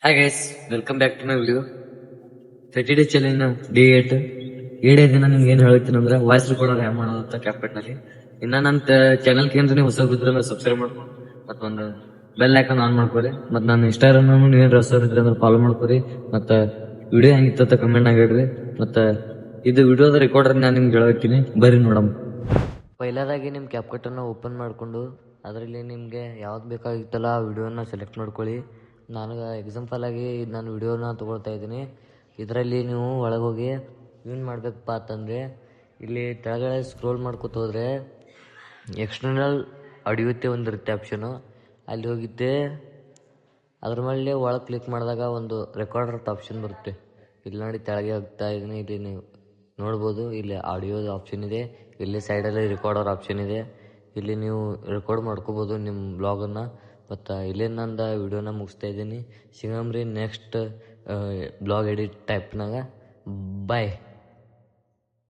Hi guys, welcome back to my video. 30 days challenge day 8. 7 ದಿನ ನಿಮ್ಗೆ ಏನ್ ಹೇಳ್ತೀನಿ ಅಂದ್ರೆ ವಾಯ್ಸ್ ರೆಕಾರ್ಡರ್ ಹ್ಯಾಂಗ್ ಮಾಡೋದು ಅಂತ ಕ್ಯಾಪ್ಕಟ್ ನಲ್ಲಿ. ಇನ್ನ ನನ್ನ ಚಾನಲ್ ಏನ್ರಿ ನೀವು ಹೊಸ ಬಿದ್ರೆ ಸಬ್ಸ್ಕ್ರೈಬ್ ಮಾಡ್ಕೊಂಡು ಮತ್ತೊಂದು ಬೆಲ್ ಐಕಾನ್ ಆನ್ ಮಾಡ್ಕೊರಿ. ಮತ್ ನನ್ನ ಇನ್ಸ್ಟಾಗ್ರಾಮ್ ನೀವೇನ್ ಹೊಸ ಇದ್ರೆ ಅಂದ್ರೆ ಫಾಲೋ ಮಾಡ್ಕೊರಿ. ಮತ್ತ ವಿಡಿಯೋ ಹೆಂಗಿತ್ತ ಕಮೆಂಟ್ ಆಗಿಡ್ರಿ. ಮತ್ತ ಇದು ವಿಡಿಯೋದ ರೆಕಾರ್ಡರ್ ನಾನು ನಿಮ್ಗೆ ಹೇಳ್ತೀನಿ, ಬರ್ರಿ ನೋಡಮ್. ಪೈಲಾದಾಗಿ ನಿಮ್ಮ ಕ್ಯಾಪ್ಕಟ್ ಅನ್ನು ಓಪನ್ ಮಾಡ್ಕೊಂಡು ಅದರಲ್ಲಿ ನಿಮಗೆ ಯಾವ್ದು ಬೇಕಾಗಿತ್ತಲ್ಲ ಆ ವಿಡಿಯೋನ ಸೆಲೆಕ್ಟ್ ಮಾಡ್ಕೊಳ್ಳಿ. ನಾನು ಎಕ್ಸಾಂಪಲ್ ಆಗಿ ನಾನು ವಿಡಿಯೋನ ತೊಗೊಳ್ತಾ ಇದ್ದೀನಿ. ಇದರಲ್ಲಿ ನೀವು ಒಳಗೋಗಿ ಏನು ಮಾಡಬೇಕಪ್ಪ ಅಂತಂದರೆ, ಇಲ್ಲಿ ಕೆಳಗಡೆ ಸ್ಕ್ರೋಲ್ ಮಾಡ್ಕೊತ ಹೋದರೆ ಎಕ್ಸ್ಟರ್ನಲ್ ಆಡಿಯೋತೆ ಒಂದಿರುತ್ತೆ ಆಪ್ಷನು, ಅಲ್ಲಿ ಹೋಗಿದ್ದೆ ಅದ್ರ ಮೇಲೆ ಒಳಗೆ ಕ್ಲಿಕ್ ಮಾಡಿದಾಗ ಒಂದು ರೆಕಾರ್ಡರ್ ಆಪ್ಷನ್ ಬರುತ್ತೆ. ಇಲ್ಲಿ ನೋಡಿ ತೆಳಗೆ ಹೋಗ್ತಾ ಇದ್ದೀನಿ, ಇಲ್ಲಿ ನೀವು ನೋಡ್ಬೋದು. ಇಲ್ಲಿ ಆಡಿಯೋದ ಆಪ್ಷನ್ ಇದೆ, ಇಲ್ಲಿ ಸೈಡಲ್ಲಿ ರೆಕಾರ್ಡರ್ ಆಪ್ಷನ್ ಇದೆ. ಇಲ್ಲಿ ನೀವು ರೆಕಾರ್ಡ್ ಮಾಡ್ಕೋಬೋದು ನಿಮ್ಮ ಬ್ಲಾಗನ್ನು. ಮತ್ತು ಇಲ್ಲೇ ನಂದು ವಿಡಿಯೋನ ಮುಗಿಸ್ತಾ ಇದ್ದೀನಿ. ಸಿಗಮ್ರಿ ನೆಕ್ಸ್ಟ್ ಬ್ಲಾಗ್ ಎಡಿಟ್ ಟೈಪ್ನಾಗ. ಬಾಯ್.